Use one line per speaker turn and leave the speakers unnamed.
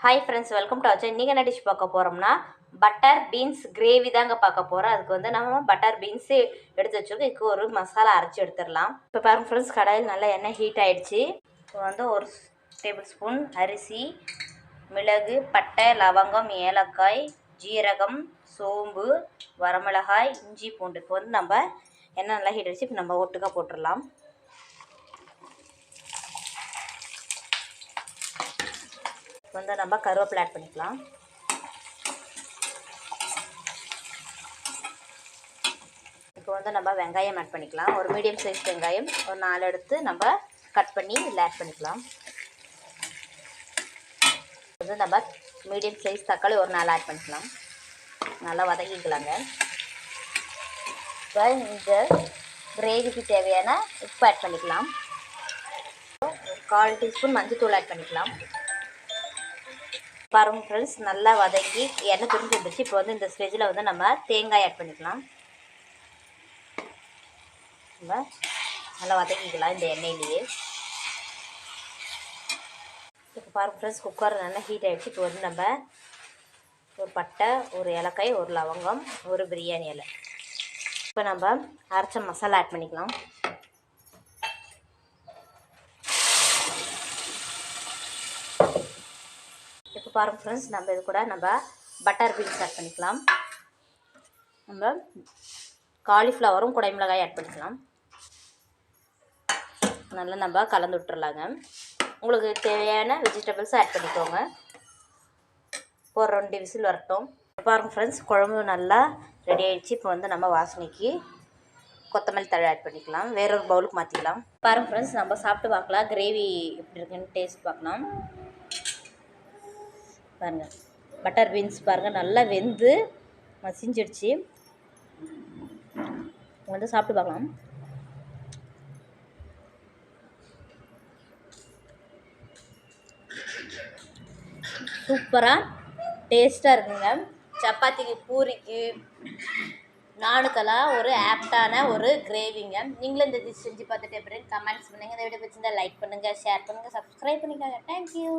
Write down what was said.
Hi friends, welcome to அச்சா. இன்றைக்கி என்ன டிஷ் பார்க்க போகிறோம்னா பட்டர் பீன்ஸ் கிரேவி தாங்க பார்க்க போகிறோம். அதுக்கு வந்து நம்ம பட்டர் பீன்ஸு எடுத்து வச்சுருக்கோம். இதுக்கு ஒரு மசாலா அரைச்சி எடுத்துடலாம். இப்போ பாருங்கள் ஃப்ரெண்ட்ஸ், கடாயில் நல்லா எண்ணெய் ஹீட் ஆகிடுச்சு. இப்போ வந்து ஒரு டேபிள் ஸ்பூன் அரிசி, மிளகு, பட்டை, லவங்கம், ஏலக்காய், ஜீரகம், சோம்பு, வரமிளகாய், இஞ்சி, பூண்டு. இப்போ வந்து நம்ம எண்ணெய் நல்லா ஹீட் ஆகிடுச்சு. இப்போ நம்ம ஒட்டுக்கா போட்டுடலாம். வந்து நம்ம கருவேப்பிலை ஆட் பண்ணிக்கலாம். இப்போ வந்து நம்ம வெங்காயம் ஆட் பண்ணிக்கலாம். ஒரு மீடியம் சைஸ் வெங்காயம் ஒரு 4 எடுத்து நம்ம கட் பண்ணி இதில் ஆட் பண்ணிக்கலாம். வந்து நம்ம மீடியம் சைஸ் தக்காளி ஒரு 4 ஆட் பண்ணிக்கலாம். நல்லா வதக்கிக்கலாங்க. இப்போ இந்த கிரேவிக்கு தேவையான உப்பு ஆட் பண்ணிக்கலாம். ஒரு 1/4 டீஸ்பூன் மஞ்சள் ஆட் பண்ணிக்கலாம். பாருங்க ஃப்ரெண்ட்ஸ், நல்லா வதக்கி எண்ணெய் பிரிஞ்சு வந்துடுச்சு. இப்போ வந்து இந்த ஸ்டேஜில் வந்து நம்ம தேங்காய் ஆட் பண்ணிக்கலாம். நம்ம நல்லா வதக்கிக்கலாம் இந்த எண்ணெயிலேயே. இப்போ பாருங்க ஃப்ரெண்ட்ஸ், குக்கர் நல்லா ஹீட் ஆகிடுச்சு. இப்போ வந்து நம்ம ஒரு பட்டை, ஒரு ஏலக்காய், ஒரு லவங்கம், ஒரு பிரியாணி இலை. இப்போ நம்ம அரைச்ச மசாலா ஆட் பண்ணிக்கலாம். இப்போ பாருங்கள் ஃப்ரெண்ட்ஸ், நம்ம இது கூட நம்ம பட்டர் பீன்ஸ் ஆட் பண்ணிக்கலாம். நம்ம காலிஃப்ளவரும் குடைமிளகாய் ஆட் பண்ணிக்கலாம். நல்லா நம்ம கலந்து விட்டுறலாங்க. உங்களுக்கு தேவையான வெஜிடபிள்ஸை ஆட் பண்ணிக்கோங்க. ஒரு 2 விசில் வரட்டும். பாருங்கள் ஃப்ரெண்ட்ஸ், குழம்பு நல்லா ரெடி ஆகிடுச்சு. இப்போ வந்து நம்ம வாசனைக்கு கொத்தமல்லி தழை ஆட் பண்ணிக்கலாம். வேறொரு பவுலுக்கு மாற்றிக்கலாம். பாருங்கள் ஃப்ரெண்ட்ஸ், நம்ம சாப்பிட்டு பார்க்கலாம். கிரேவி எப்படி இருக்குன்னு டேஸ்ட் பார்க்கலாம். பாருங்கள், பட்டர் பீன்ஸ் பாருங்கள் நல்லா வெந்து மசிஞ்சிடுச்சு. வந்து சாப்பிட்டு பார்க்கலாம். சூப்பராக டேஸ்ட்டாக இருக்குங்க. சப்பாத்திக்கு, பூரிக்கு, நானுக்கெல்லாம் ஒரு ஆப்டான ஒரு கிரேவிங்க. நீங்களும் இந்த டிஷ் செஞ்சு பார்த்துட்டு எப்படி கமெண்ட்ஸ் பண்ணுங்கள். இந்த வீடியோ பிடிச்சிருந்தா லைக் பண்ணுங்கள், ஷேர் பண்ணுங்கள், சப்ஸ்கிரைப் பண்ணிக்கோங்க. தேங்க்யூ.